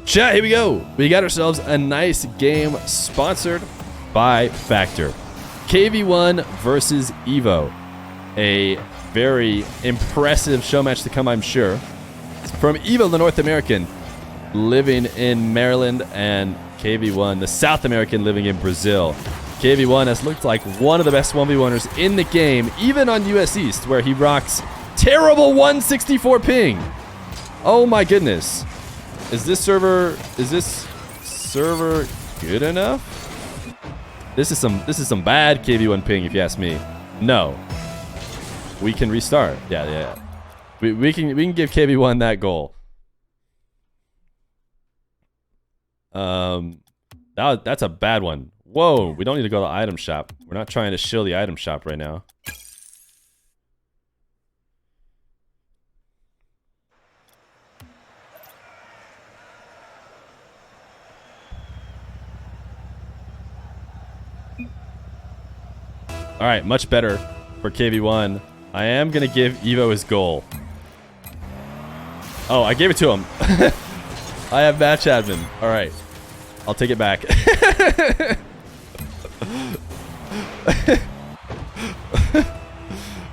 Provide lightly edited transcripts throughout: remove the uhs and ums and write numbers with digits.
Chat, here we go. We got ourselves a nice game sponsored by Factor. Kv1 versus Evoh. A very impressive show match to come, I'm sure. From Evoh, the North American, living in Maryland, and Kv1, the South American, living in Brazil. Kv1 has looked like one of the best 1v1ers in the game, even on US East, where he rocks terrible 164 ping. Oh my goodness. Is this server good enough? This is some bad Kv1 ping, if you ask me. No. We can restart. Yeah. We can give Kv1 that goal. That's a bad one. Whoa, we don't need to go to the item shop. We're not trying to shill the item shop right now. All right, much better for Kv1. I am going to give Evoh his goal. Oh, I gave it to him. I have match admin. All right. I'll take it back.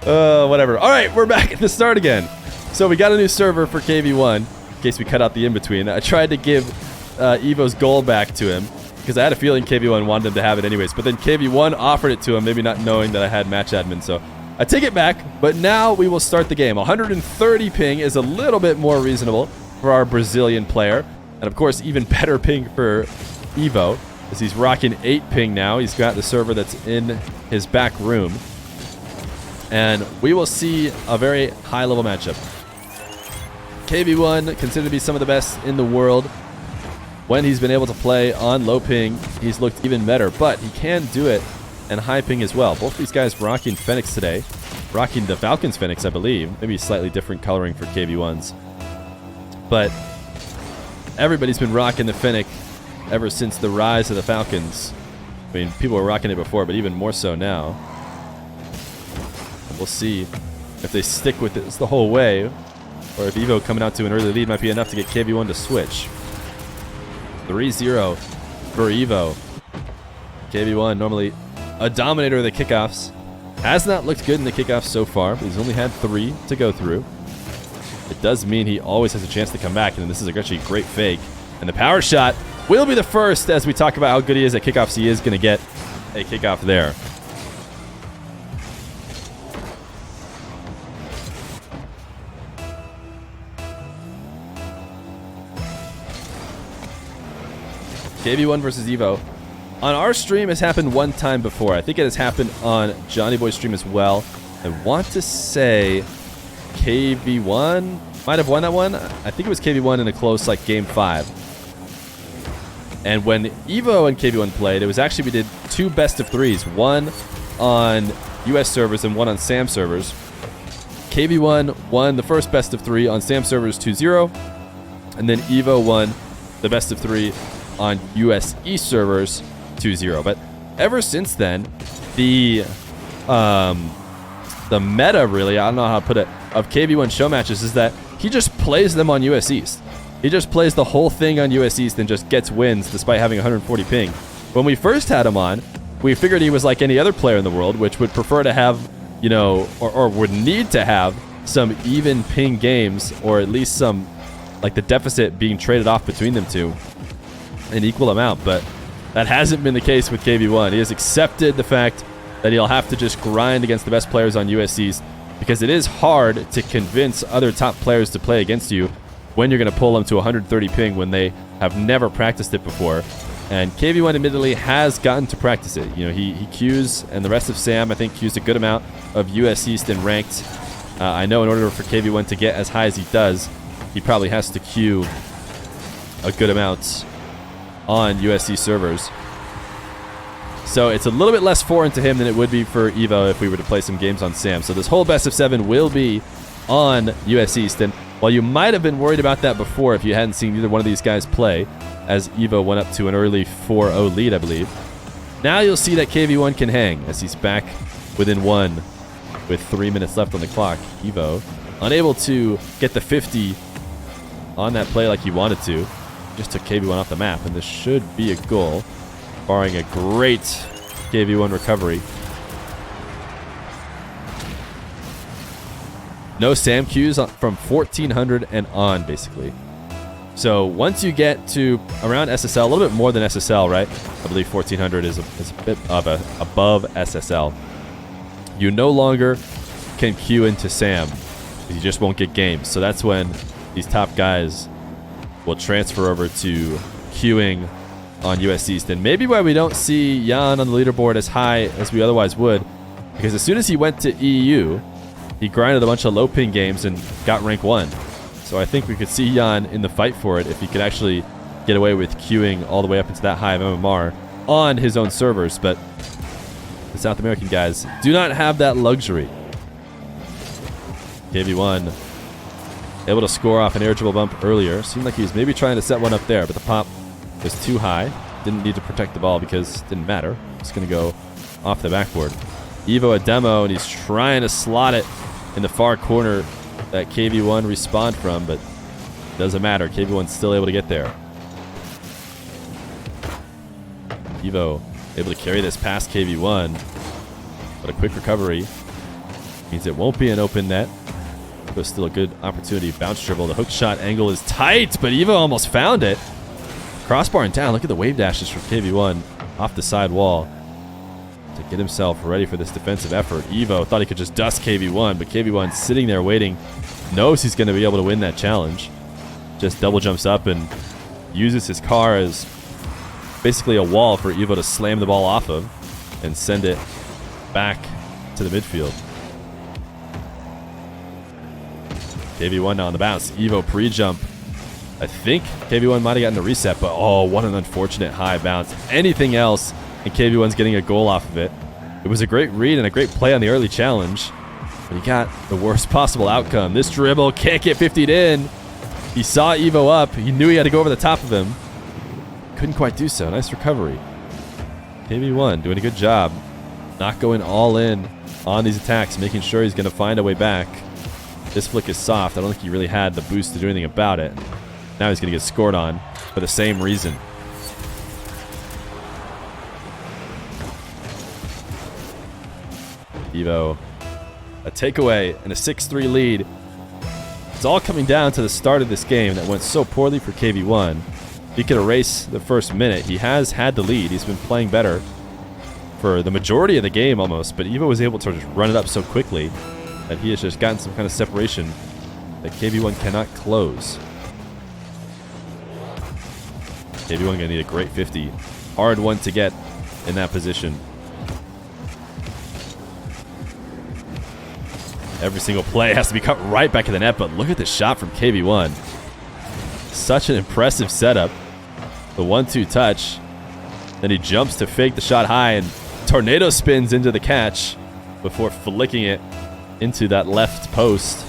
Whatever. All right, we're back at the start again. So we got a new server for Kv1, in case we cut out the in-between. I tried to give Evoh's goal back to him, because I had a feeling Kv1 wanted him to have it anyways. But then Kv1 offered it to him, maybe not knowing that I had match admin. So I take it back, but now we will start the game. 130 ping is a little bit more reasonable for our Brazilian player. And of course, even better ping for Evoh, as he's rocking 8 ping now. He's got the server that's in his back room. And we will see a very high-level matchup. Kv1, considered to be some of the best in the world. When he's been able to play on low ping, he's looked even better. But he can do it and high ping as well. Both these guys rocking Fenix today. Rocking the Falcons Fenix, I believe. Maybe slightly different coloring for Kv1's. But everybody's been rocking the Fennec ever since the rise of the Falcons. I mean, people were rocking it before, but even more so now. And we'll see if they stick with it the whole way, or if Evoh coming out to an early lead might be enough to get Kv1 to switch. 3-0 for Evoh. Kv1, normally a dominator of the kickoffs. Has not looked good in the kickoffs so far, but he's only had 3 to go through. It does mean he always has a chance to come back, and this is actually a great fake. And the power shot will be the first, as we talk about how good he is at kickoffs. He is going to get a kickoff there. Kv1 versus Evoh. On our stream, has happened one time before. I think it has happened on Johnny Boy's stream as well. I want to say Kv1 might have won that one. I think it was Kv1 in a close, like, game 5. And when Evoh and Kv1 played, it was actually, we did 2 best of 3s. One on US servers and one on SAM servers. Kv1 won the first best of 3 on SAM servers 2-0. And then Evoh won the best of 3 on US East servers 2-0. But ever since then, the meta, really, I don't know how to put it, of Kv1 show matches is that he just plays them on US East. He just plays the whole thing on US East and just gets wins despite having 140 ping. When we first had him on, we figured he was like any other player in the world, which would prefer to have, you know, or would need to have some even ping games, or at least some, like, the deficit being traded off between them two, an equal amount. But that hasn't been the case with Kv1. He has accepted the fact that he'll have to just grind against the best players on US East, because it is hard to convince other top players to play against you when you're going to pull them to 130 ping when they have never practiced it before. And Kv1 admittedly has gotten to practice it. You know, he queues, and the rest of SAM, I think, queues a good amount of US East and ranked. I know in order for Kv1 to get as high as he does, he probably has to queue a good amount on USC servers. So it's a little bit less foreign to him than it would be for Evoh if we were to play some games on SAM. So this whole best of 7 will be on US East. And while you might have been worried about that before if you hadn't seen either one of these guys play, as Evoh went up to an early 4-0 lead, I believe, now you'll see that Kv1 can hang as he's back within 1 with 3 minutes left on the clock. Evoh unable to get the 50 on that play like he wanted to. just took Kv1 off the map, and this should be a goal, barring a great Kv1 recovery. No SAM queues from 1400 and on, basically. So once you get to around SSL, a little bit more than SSL, right? I believe 1400 is a bit of above SSL. You no longer can queue into SAM. You just won't get games. So that's when these top guys will transfer over to queuing on US East. And maybe why we don't see Jan on the leaderboard as high as we otherwise would, because as soon as he went to EU, he grinded a bunch of low ping games and got rank 1. So I think we could see Jan in the fight for it if he could actually get away with queuing all the way up into that high of MMR on his own servers. But the South American guys do not have that luxury. Kv1 able to score off an air dribble bump earlier. Seemed like he was maybe trying to set one up there, but the pop was too high. Didn't need to protect the ball because it didn't matter. It's going to go off the backboard. Evoh a demo, and he's trying to slot it in the far corner that Kv1 respawned from, but it doesn't matter. Kv1's still able to get there. Evoh able to carry this past Kv1, but a quick recovery means it won't be an open net. But still a good opportunity. Bounce dribble. The hook shot angle is tight, but Evoh almost found it. Crossbar and down. Look at the wave dashes from Kv1 off the side wall to get himself ready for this defensive effort. Evoh thought he could just dust Kv1, but Kv1 sitting there waiting, knows he's going to be able to win that challenge. Just double jumps up and uses his car as basically a wall for Evoh to slam the ball off of and send it back to the midfield. Kv1 now on the bounce. Evoh pre-jump. I think Kv1 might have gotten the reset, but oh, what an unfortunate high bounce. Anything else, and Kv1's getting a goal off of it. It was a great read and a great play on the early challenge, but he got the worst possible outcome. This dribble can't get 50'd in. He saw Evoh up. He knew he had to go over the top of him. Couldn't quite do so. Nice recovery. Kv1 doing a good job. Not going all in on these attacks, making sure he's going to find a way back. This flick is soft. I don't think he really had the boost to do anything about it. Now he's going to get scored on for the same reason. Evoh, a takeaway and a 6-3 lead. It's all coming down to the start of this game that went so poorly for Kv1. He could erase the first minute. He has had the lead. He's been playing better for the majority of the game almost, but Evoh was able to just run it up so quickly that he has just gotten some kind of separation that Kv1 cannot close. Kv1 going to need a great 50. Hard one to get in that position. Every single play has to be cut right back in the net, but look at the shot from Kv1. Such an impressive setup. The 1-2 touch. Then he jumps to fake the shot high and tornado spins into the catch before flicking it into that left post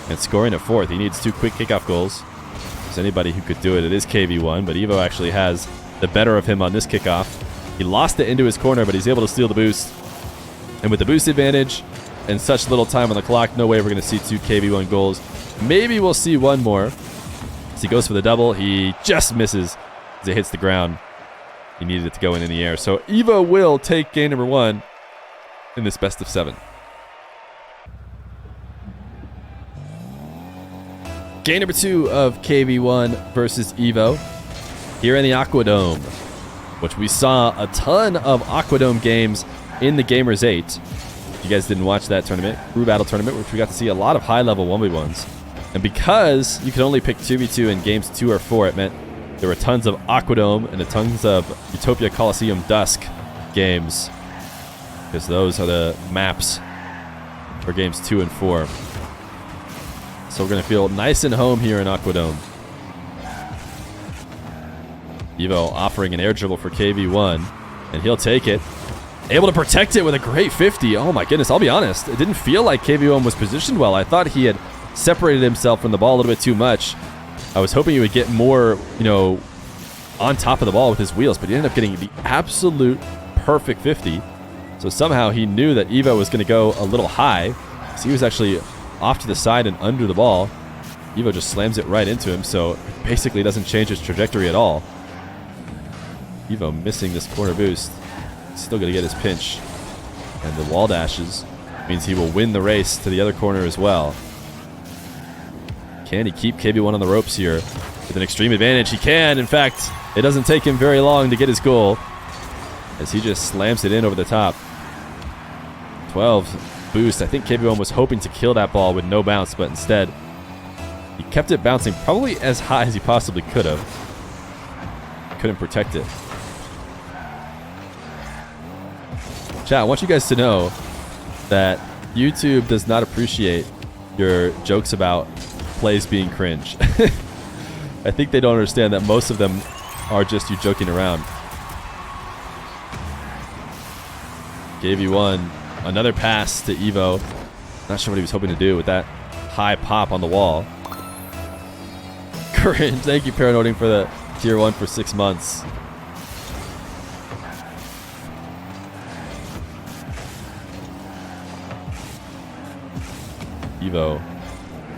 and scoring at fourth. He needs 2 quick kickoff goals. If there's anybody who could do it, it is Kv1, but Evoh actually has the better of him on this kickoff. He lost it into his corner, but he's able to steal the boost. And with the boost advantage and such little time on the clock, no way we're going to see 2 Kv1 goals. Maybe we'll see one more. As he goes for the double, he just misses as it hits the ground. He needed it to go in the air. So Evoh will take game number 1 in this best of 7. Game number 2 of Kv1 versus Evoh here in the Aquadome, which we saw a ton of Aquadome games in the Gamers 8. If you guys didn't watch that tournament, Crew Battle Tournament, which we got to see a lot of high-level 1v1s. And because you could only pick 2v2 in games 2 or 4, it meant there were tons of Aquadome and tons of Utopia Coliseum Dusk games, because those are the maps for games 2 and 4. So we're going to feel nice and home here in Aquadome. Evoh offering an air dribble for Kv1, and he'll take it. Able to protect it with a great 50. Oh my goodness, I'll be honest. It didn't feel like Kv1 was positioned well. I thought he had separated himself from the ball a little bit too much. I was hoping he would get more, on top of the ball with his wheels, but he ended up getting the absolute perfect 50. So somehow he knew that Evoh was going to go a little high. So he was actually off to the side and under the ball. Evoh just slams it right into him, so it basically doesn't change his trajectory at all. Evoh missing this corner boost. Still going to get his pinch. And the wall dashes means he will win the race to the other corner as well. Can he keep Kv1 on the ropes here with an extreme advantage? He can. In fact, it doesn't take him very long to get his goal as he just slams it in over the top. 12 boost. I think Kv1 was hoping to kill that ball with no bounce, but instead he kept it bouncing probably as high as he possibly could have. Couldn't protect it. Chat, I want you guys to know that YouTube does not appreciate your jokes about plays being cringe. I think they don't understand that most of them are just you joking around. Kv1, another pass to Evoh. Not sure what he was hoping to do with that high pop on the wall. Cringe. Thank you, Paranoiding, for the tier 1 for 6 months. Evoh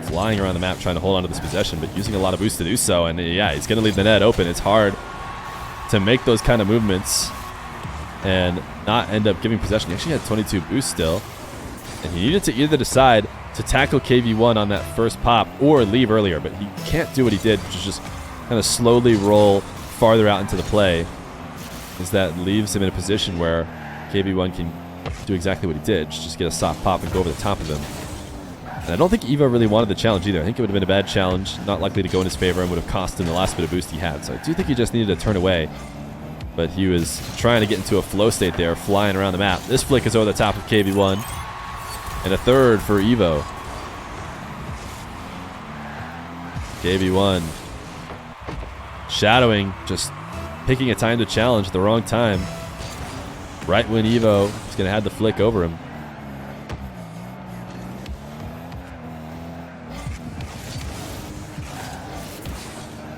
flying around the map trying to hold on to this possession, but using a lot of boost to do so. And yeah, he's going to leave the net open. It's hard to make those kind of movements and not end up giving possession. He actually had 22 boost still, and he needed to either decide to tackle Kv1 on that first pop or leave earlier, but he can't do what he did, which is just kind of slowly roll farther out into the play, as that leaves him in a position where Kv1 can do exactly what he did, just get a soft pop and go over the top of him. And I don't think Evoh really wanted the challenge either. I think it would have been a bad challenge, not likely to go in his favor, and would have cost him the last bit of boost he had. So I do think he just needed to turn away. But he was trying to get into a flow state there, flying around the map. This flick is over the top of Kv1. And a third for Evoh. Kv1 shadowing, just picking a time to challenge at the wrong time. Right when Evoh is going to have the flick over him.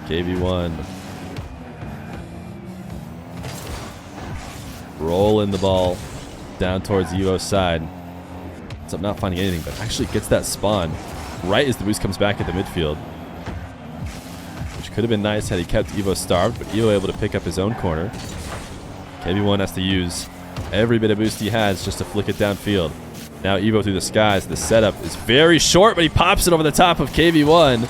Kv1 rolling the ball down towards Evoh's side. Ends up not finding anything, but actually gets that spawn right as the boost comes back at the midfield, which could have been nice had he kept Evoh starved, but Evoh able to pick up his own corner. Kv1 has to use every bit of boost he has just to flick it downfield. Now Evoh through the skies. The setup is very short, but he pops it over the top of Kv1.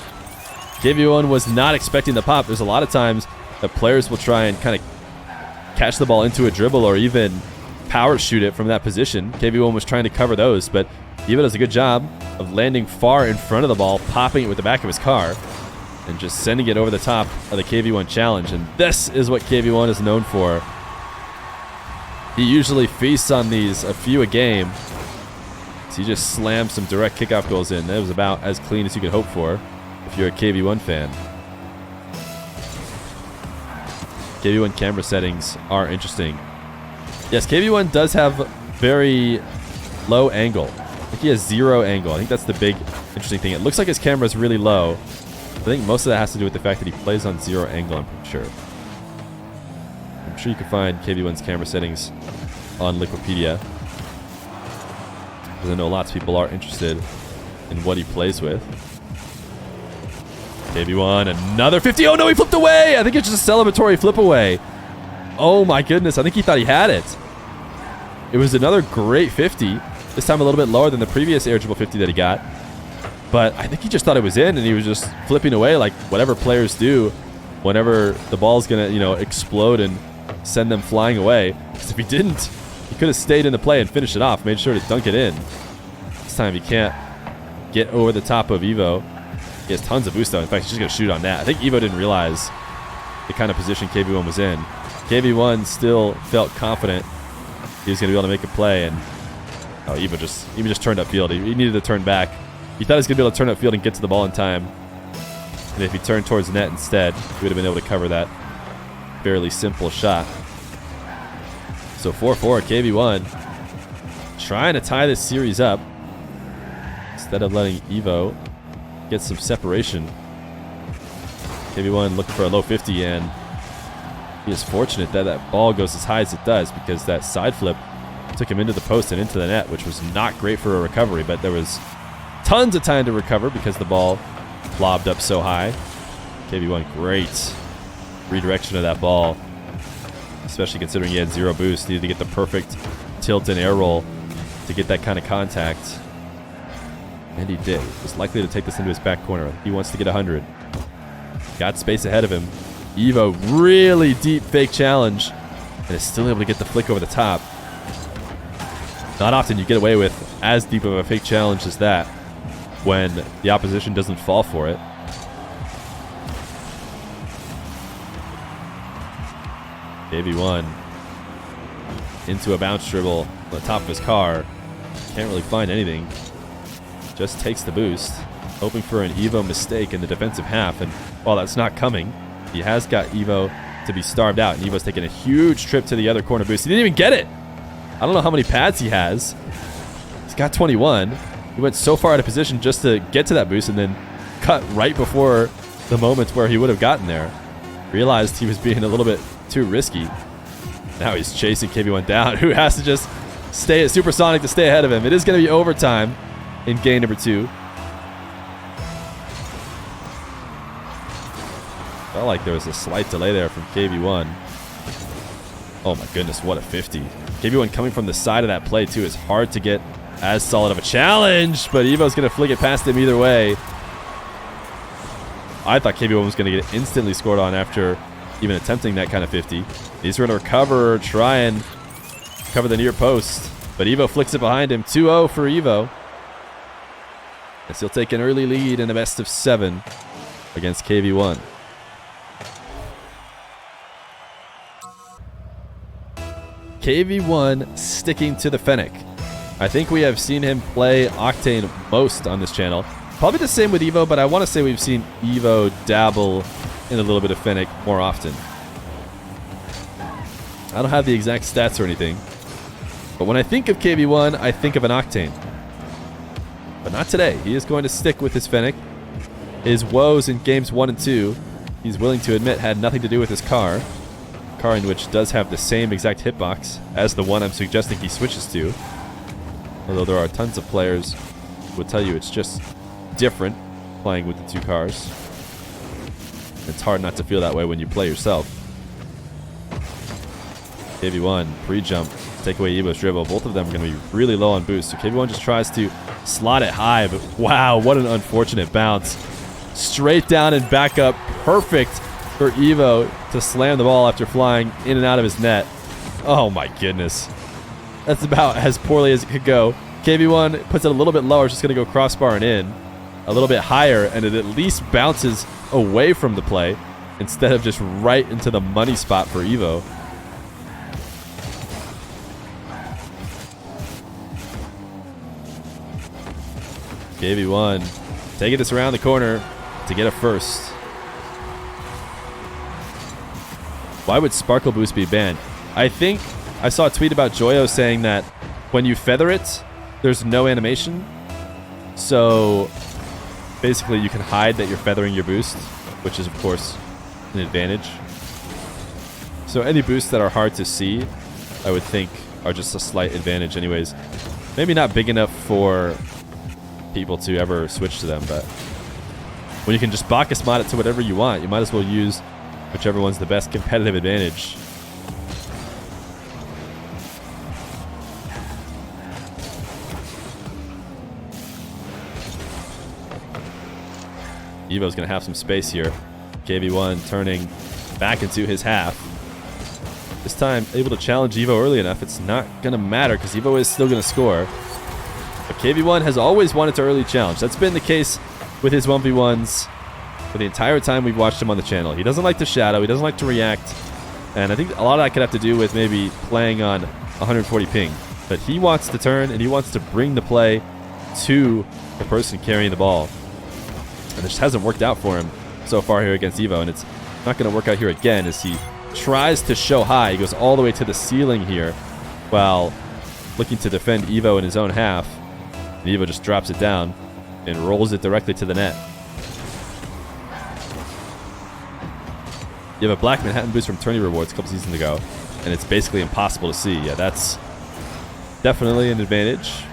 Kv1 was not expecting the pop. There's a lot of times that players will try and kind of catch the ball into a dribble or even power shoot it from that position. Kv1 was trying to cover those, but Evoh does a good job of landing far in front of the ball, popping it with the back of his car, and just sending it over the top of the Kv1 challenge. And this is what Kv1 is known for. He usually feasts on these a few a game. So he just slammed some direct kickoff goals in. That was about as clean as you could hope for if you're a Kv1 fan. Kv1 camera settings are interesting. Yes, Kv1 does have very low angle. I think he has 0 angle. I think that's the big interesting thing. It looks like his camera is really low. I think most of that has to do with the fact that he plays on 0 angle, I'm pretty sure. I'm sure you can find Kv1's camera settings on Liquipedia, because I know lots of people are interested in what he plays with. Kv1, another 50. Oh no, he flipped away! I think it's just a celebratory flip away. Oh my goodness, I think he thought he had it. It was another great 50. This time a little bit lower than the previous air dribble 50 that he got. But I think he just thought it was in, and he was just flipping away like whatever players do whenever the ball's gonna, you know, explode and send them flying away. Because if he didn't, he could have stayed in the play and finished it off, made sure to dunk it in. This time he can't get over the top of Evoh. He has tons of boost though. In fact, he's just going to shoot on that. I think Evoh didn't realize the kind of position Kv1 was in. Kv1 still felt confident he was going to be able to make a play, and oh, Evoh just turned upfield. He needed to turn back. He thought he was going to be able to turn upfield and get to the ball in time. And if he turned towards the net instead, he would have been able to cover that fairly simple shot. So 4-4, Kv1 trying to tie this series up instead of letting Evoh get some separation. Kv1 looking for a low 50, and he is fortunate that that ball goes as high as it does, because that side flip took him into the post and into the net, which was not great for a recovery, but there was tons of time to recover because the ball lobbed up so high. Kv1, great redirection of that ball. Especially considering he had 0 boost. Needed to get the perfect tilt and air roll to get that kind of contact. And he did. Was likely to take this into his back corner. He wants to get 100. Got space ahead of him. Evoh, really deep fake challenge. And is still able to get the flick over the top. Not often you get away with as deep of a fake challenge as that when the opposition doesn't fall for it. Kv1 into a bounce dribble on the top of his car. Can't really find anything. Just takes the boost. Hoping for an Evoh mistake in the defensive half. And while that's not coming, he has got Evoh to be starved out. And Evoh's taking a huge trip to the other corner boost. He didn't even get it. I don't know how many pads he has. He's got 21. He went so far out of position just to get to that boost and then cut right before the moment where he would have gotten there. Realized he was being a little bit too risky. Now he's chasing Kv1 down, who has to just stay at supersonic to stay ahead of him. It is going to be overtime in game number 2. Felt like there was a slight delay there from Kv1. Oh my goodness, what a 50. Kv1 coming from the side of that play too is hard to get as solid of a challenge, but Evoh's going to flick it past him either way. I thought Kv1 was going to get instantly scored on after even attempting that kind of 50. He's going to recover, try and cover the near post, but Evoh flicks it behind him. 2-0 for Evoh. As he'll take an early lead in a best of 7 against Kv1. Kv1 sticking to the Fennec. I think we have seen him play Octane most on this channel. Probably the same with Evoh, but I want to say we've seen Evoh dabble in a little bit of Fennec more often. I don't have the exact stats or anything, but when I think of Kv1, I think of an Octane. But not today. He is going to stick with his Fennec. His woes in games 1 and 2, he's willing to admit, had nothing to do with his car. Car in which does have the same exact hitbox as the one I'm suggesting he switches to. Although there are tons of players who will tell you it's just different playing with the 2 cars. It's hard not to feel that way when you play yourself. Kv1, pre-jump, take away Evoh's dribble. Both of them are going to be really low on boost. So Kv1 just tries to slot it high, but wow, what an unfortunate bounce. Straight down and back up. Perfect for Evoh to slam the ball after flying in and out of his net. Oh my goodness. That's about as poorly as it could go. Kv1 puts it a little bit lower. It's just going to go crossbar and in. A little bit higher, and it at least bounces away from the play instead of just right into the money spot for Evoh. Kv1 taking this around the corner to get a first. Why would Sparkle Boost be banned? I think I saw a tweet about Joyo saying that when you feather it, there's no animation. So basically you can hide that you're feathering your boost, which is of course an advantage. So any boosts that are hard to see, I would think are just a slight advantage anyways. Maybe not big enough for people to ever switch to them, but when you can just Bacchus mod it to whatever you want, you might as well use whichever one's the best competitive advantage. Evoh's going to have some space here. Kv1 turning back into his half. This time, able to challenge Evoh early enough. It's not going to matter because Evoh is still going to score. But Kv1 has always wanted to early challenge. That's been the case with his 1v1s for the entire time we've watched him on the channel. He doesn't like to shadow. He doesn't like to react. And I think a lot of that could have to do with maybe playing on 140 ping. But he wants to turn and he wants to bring the play to the person carrying the ball. And it just hasn't worked out for him so far here against Evoh. And it's not going to work out here again as he tries to show high. He goes all the way to the ceiling here while looking to defend Evoh in his own half. And Evoh just drops it down and rolls it directly to the net. You have a Black Manhattan boost from tourney rewards a couple seasons ago, and it's basically impossible to see. Yeah, that's definitely an advantage.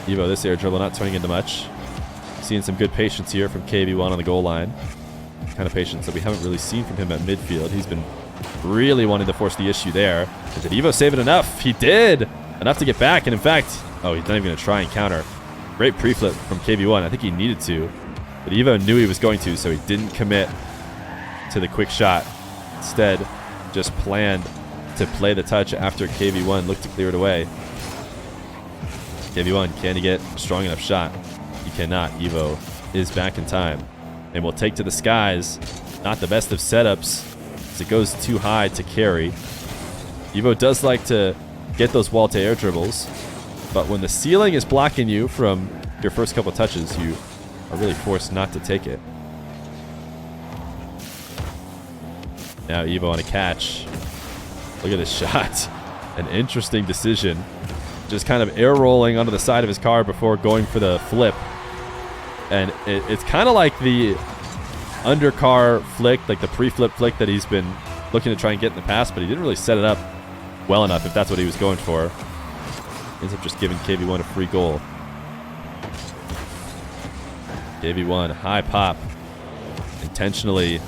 Evoh, this air dribble not turning into much. Seeing some good patience here from Kv1 on the goal line. Kind of patience that we haven't really seen from him at midfield. He's been really wanting to force the issue there. Did Evoh save it enough? He did! Enough to get back, and in fact, oh, he's not even going to try and counter. Great pre-flip from Kv1. I think he needed to, but Evoh knew he was going to, so he didn't commit to the quick shot. Instead, just planned to play the touch after Kv1 looked to clear it away. Kv1, can he get a strong enough shot? He cannot. Evoh is back in time and will take to the skies. Not the best of setups as it goes too high to carry. Evoh does like to get those wall-to-air dribbles, but when the ceiling is blocking you from your first couple touches, you are really forced not to take it. Now Evoh on a catch. Look at this shot. An interesting decision. Just kind of air rolling onto the side of his car before going for the flip. And it's kind of like the undercar flick, like the pre-flip flick that he's been looking to try and get in the past, but he didn't really set it up well enough if that's what he was going for. Ends up just giving Kv1 a free goal. Kv1, high pop. Intentionally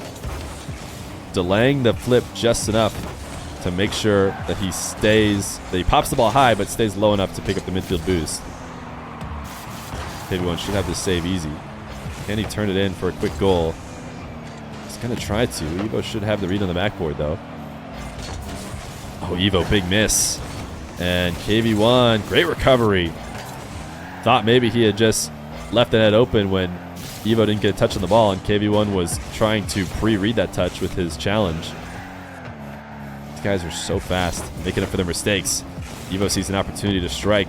delaying the flip just enough to make sure that he pops the ball high but stays low enough to pick up the midfield boost. Kv1 should have this save easy. Can he turn it in for a quick goal? He's going to try to. Evoh should have the read on the backboard, though. Oh, Evoh, big miss. And Kv1, great recovery. Thought maybe he had just left the net open when Evoh didn't get a touch on the ball, and Kv1 was trying to pre-read that touch with his challenge. These guys are so fast, making up for their mistakes. Evoh sees an opportunity to strike.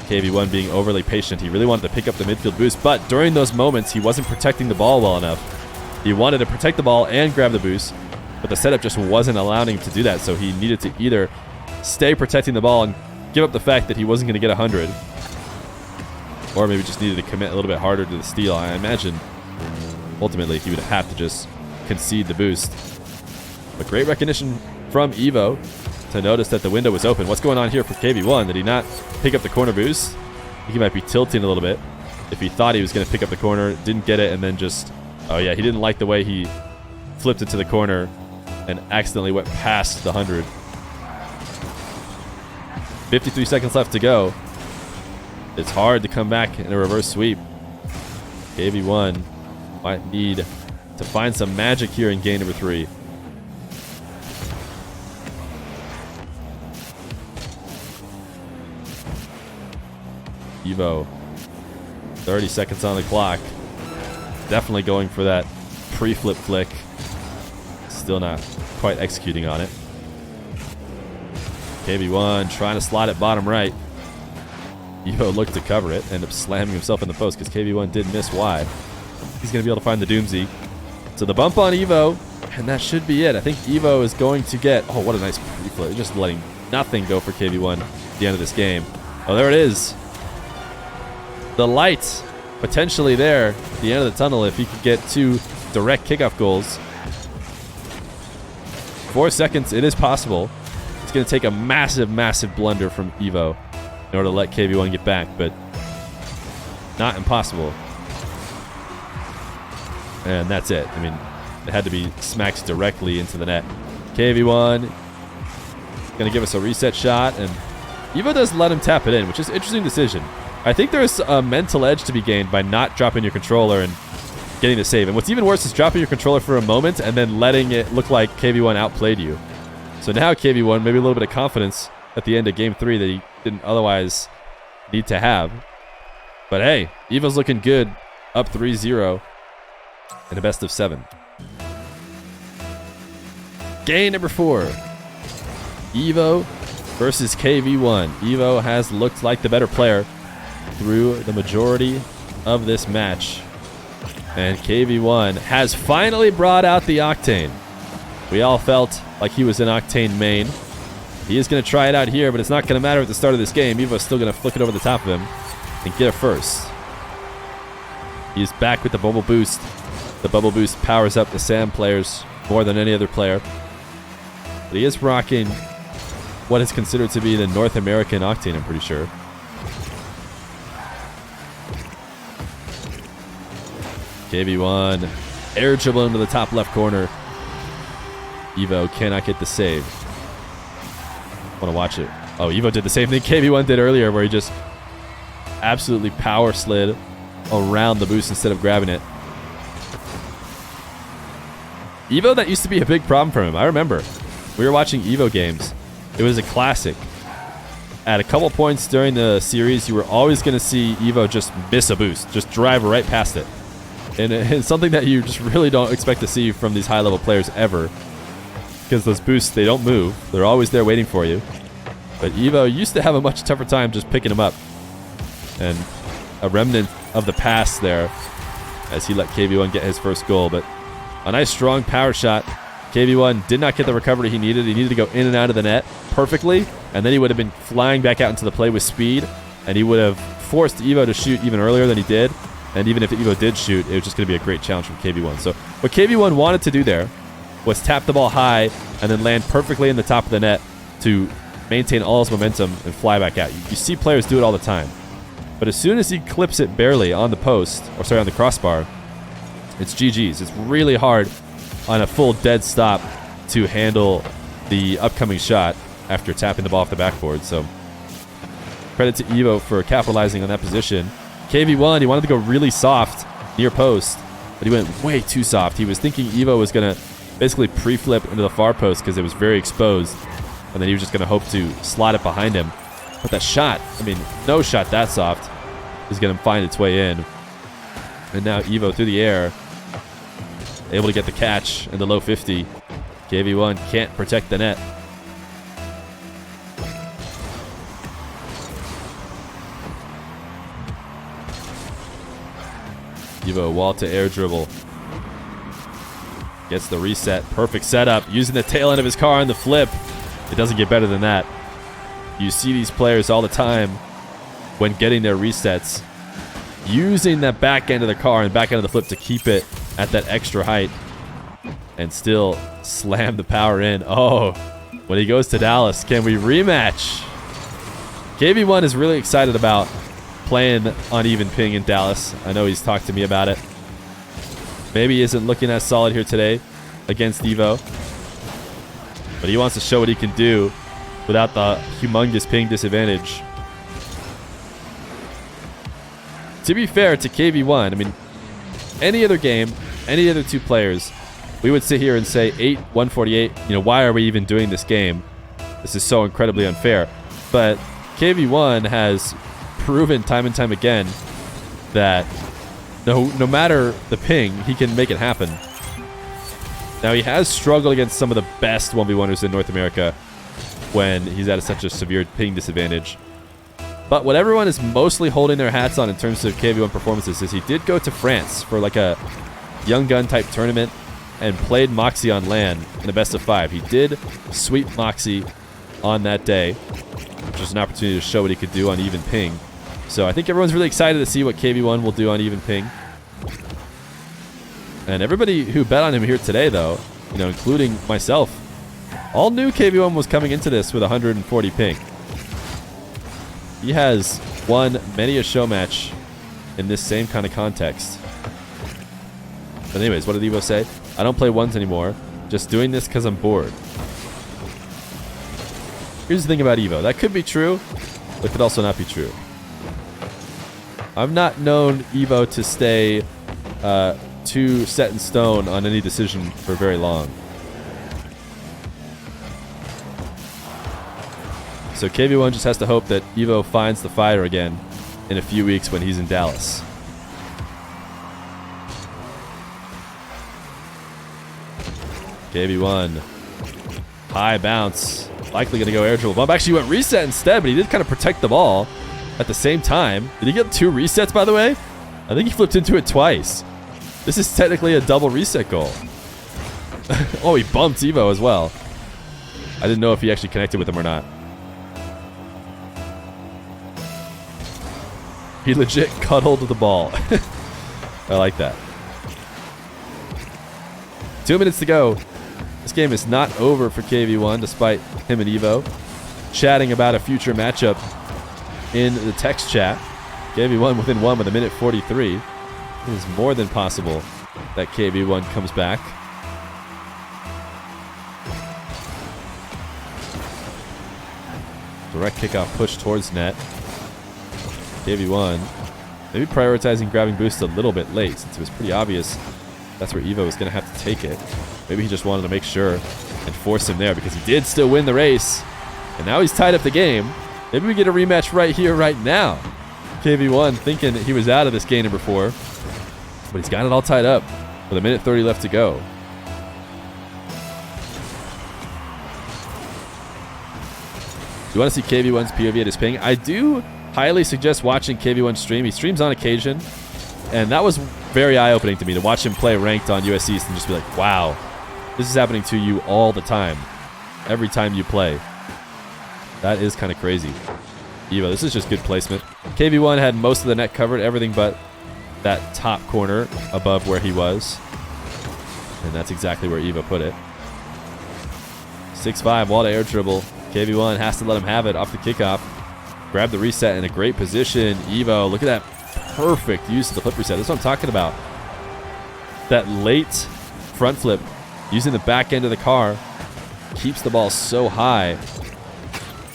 Kv1 being overly patient. He really wanted to pick up the midfield boost, but during those moments, he wasn't protecting the ball well enough. He wanted to protect the ball and grab the boost, but the setup just wasn't allowing him to do that, so he needed to either stay protecting the ball and give up the fact that he wasn't going to get 100, or maybe just needed to commit a little bit harder to the steal. I imagine ultimately he would have to just concede the boost. But great recognition from Evoh to notice that the window was open. What's going on here for Kv1? Did he not pick up the corner boost? I think he might be tilting a little bit. If he thought he was going to pick up the corner, didn't get it, and then just... Oh yeah, he didn't like the way he flipped it to the corner and accidentally went past the 100. 53 seconds left to go. It's hard to come back in a reverse sweep. Kv1 might need to find some magic here in game number 3. Evoh, 30 seconds on the clock. Definitely going for that pre-flip flick. Still not quite executing on it. Kv1 trying to slide it bottom right. Evoh looked to cover it, ended up slamming himself in the post because Kv1 did miss wide. He's going to be able to find the Doomsy. So the bump on Evoh, and that should be it. I think Evoh is going to get... Oh, what a nice pre-flip. Just letting nothing go for Kv1 at the end of this game. Oh, there it is. The light potentially there at the end of the tunnel if he could get 2 direct kickoff goals. 4 seconds, it is possible. It's going to take a massive, massive blunder from Evoh in order to let Kv1 get back, but not impossible. And that's it. I mean, it had to be smacked directly into the net. Kv1 going to give us a reset shot, and Evoh does let him tap it in, which is an interesting decision. I think there's a mental edge to be gained by not dropping your controller and getting the save. And what's even worse is dropping your controller for a moment and then letting it look like Kv1 outplayed you. So now Kv1, maybe a little bit of confidence at the end of game 3 that he didn't otherwise need to have. But hey, Evoh's looking good, up 3-0 in a best of 7. Game number 4. Evoh versus Kv1. Evoh has looked like the better player through the majority of this match. And Kv1 has finally brought out the Octane. We all felt like he was in Octane main. He is going to try it out here, but it's not going to matter at the start of this game. Evoh's still going to flick it over the top of him and get it first. He's back with the bubble boost. The bubble boost powers up the Sam players more than any other player. But he is rocking what is considered to be the North American Octane, I'm pretty sure. Kv1 air dribble into the top left corner. Evoh cannot get the save. Want to watch it. Oh, Evoh did the same thing Kv1 did earlier, where he just absolutely power slid around the boost instead of grabbing it. Evoh, that used to be a big problem for him. I remember. We were watching Evoh games. It was a classic. At a couple points during the series, you were always going to see Evoh just miss a boost. Just drive right past it. And it's something that you just really don't expect to see from these high-level players ever. Because those boosts, they don't move. They're always there waiting for you. But Evoh used to have a much tougher time just picking them up. And a remnant of the past there as he let Kv1 get his first goal. But a nice strong power shot. Kv1 did not get the recovery he needed. He needed to go in and out of the net perfectly. And then he would have been flying back out into the play with speed. And he would have forced Evoh to shoot even earlier than he did. And even if Evoh did shoot, it was just going to be a great challenge from Kv1. So what Kv1 wanted to do there was tap the ball high and then land perfectly in the top of the net to maintain all his momentum and fly back out. You see players do it all the time. But as soon as he clips it barely on the post, or sorry, on the crossbar, it's GG's. It's really hard on a full dead stop to handle the upcoming shot after tapping the ball off the backboard. So credit to Evoh for capitalizing on that position. Kv1, he wanted to go really soft near post, but he went way too soft. He was thinking Evoh was going to basically pre-flip into the far post because it was very exposed, and then he was just going to hope to slot it behind him. But that shot, I mean, no shot that soft is going to find its way in. And now Evoh through the air, able to get the catch in the low 50. Kv1 can't protect the net. Evoh wall to air dribble. Gets the reset. Perfect setup. Using the tail end of his car on the flip. It doesn't get better than that. You see these players all the time when getting their resets, using that back end of the car and back end of the flip to keep it at that extra height and still slam the power in. Oh, when he goes to Dallas, can we rematch? Kv1 is really excited about playing on even ping in Dallas. I know he's talked to me about it. Maybe he isn't looking as solid here today against Evoh, but he wants to show what he can do without the humongous ping disadvantage. To be fair to Kv1, I mean, any other game, any other two players, we would sit here and say 148, you know, why are we even doing this game? This is so incredibly unfair. But Kv1 has proven time and time again that no matter the ping, he can make it happen. Now, he has struggled against some of the best 1v1ers in North America when he's at such a severe ping disadvantage. But what everyone is mostly holding their hats on in terms of Kv1 performances is he did go to France for like a young gun type tournament and played Moxie on LAN in a best of 5. He did sweep Moxie on that day, which was an opportunity to show what he could do on even ping. So I think everyone's really excited to see what Kv1 will do on even ping. And everybody who bet on him here today, though, you know, including myself, all knew Kv1 was coming into this with 140 ping. He has won many a show match in this same kind of context. But anyways, what did Evoh say? I don't play ones anymore. Just doing this because I'm bored. Here's the thing about Evoh. That could be true, but could also not be true. I've not known Evoh to stay too set in stone on any decision for very long. So Kv1 just has to hope that Evoh finds the fire again in a few weeks when he's in Dallas. Kv1. High bounce. Likely going to go air dribble. Bump actually went reset instead, but he did kind of protect the ball at the same time. Did he get 2 resets, by the way? I think he flipped into it twice. This is technically a double reset goal. Oh, he bumped Evoh as well. I didn't know if he actually connected with him or not. He legit cuddled the ball. I like that. 2 minutes to go. This game is not over for Kv1, despite him and Evoh chatting about a future matchup in the text chat. Kv1 within 1 with 1:43. It is more than possible that Kv1 comes back. Direct kickoff push towards net. Kv1 maybe prioritizing grabbing boost a little bit late since it was pretty obvious that's where Evoh was going to have to take it. Maybe he just wanted to make sure and force him there because he did still win the race. And now he's tied up the game. Maybe we get a rematch right here, right now. Kv1 thinking he was out of this game number 4. But he's got it all tied up with 1:30 left to go. Do you want to see Kv1's POV at his ping? I do highly suggest watching Kv1 stream. He streams on occasion. And that was very eye-opening to me to watch him play ranked on US East and just be like, wow, this is happening to you all the time. Every time you play. That is kind of crazy. Evoh, this is just good placement. Kv1 had most of the net covered, everything but that top corner above where he was. And that's exactly where Evoh put it. 6-5, wall to air dribble. Kv1 has to let him have it off the kickoff. Grab the reset in a great position. Evoh, look at that perfect use of the flip reset. That's what I'm talking about. That late front flip using the back end of the car keeps the ball so high.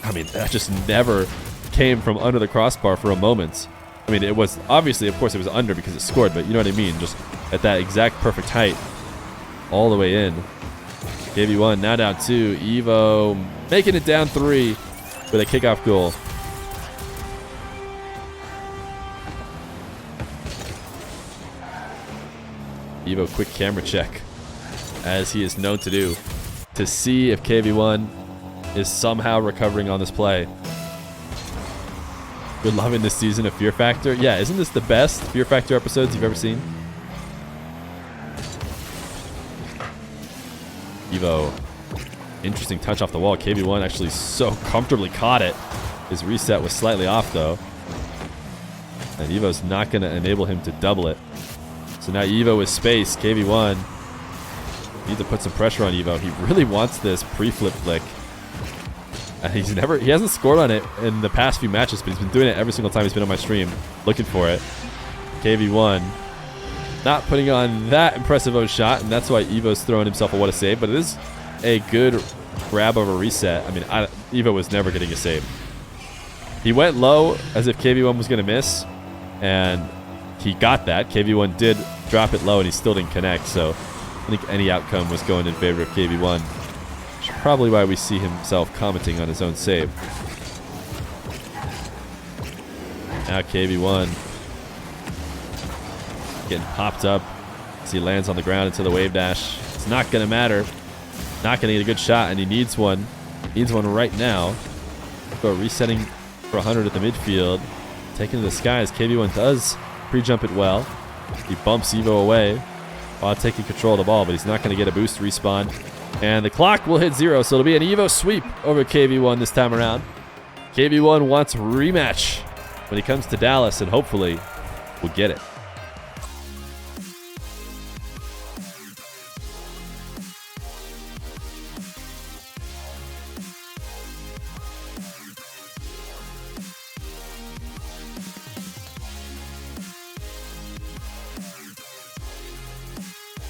I mean, that just never came from under the crossbar for a moment. I mean, it was obviously, of course, it was under because it scored, but you know what I mean? Just at that exact perfect height all the way in. Kv1 now down 2. Evoh making it down 3 with a kickoff goal. Evoh quick camera check, as he is known to do, to see if Kv1 is somehow recovering on this play. We're loving this season of Fear Factor. Yeah, isn't this the best Fear Factor episodes you've ever seen? Evoh, interesting touch off the wall. Kv1 actually so comfortably caught it. His reset was slightly off though. And Evoh's not going to enable him to double it. So now Evoh with space. Kv1 needs to put some pressure on Evoh. He really wants this pre-flip flick. And he hasn't scored on it in the past few matches, but he's been doing it every single time he's been on my stream, looking for it. Kv1 not putting on that impressive O shot, and that's why Evoh's throwing himself a what a save, but it is a good grab of a reset. I mean, Evoh was never getting a save. He went low as if Kv1 was going to miss, and he got that. Kv1 did drop it low, and he still didn't connect, so I think any outcome was going in favor of Kv1. Which is probably why we see himself commenting on his own save. Now Kv1 getting popped up as he lands on the ground into the wave dash. It's not going to matter. Not going to get a good shot, and he needs one. Needs one right now. So resetting for 100 at the midfield. Taking to the skies. Kv1 does pre-jump it well. He bumps Evoh away while taking control of the ball, but he's not going to get a boost respawn. And the clock will hit 0, so it'll be an Evoh sweep over Kv1 this time around. Kv1 wants a rematch when he comes to Dallas, and hopefully we'll get it.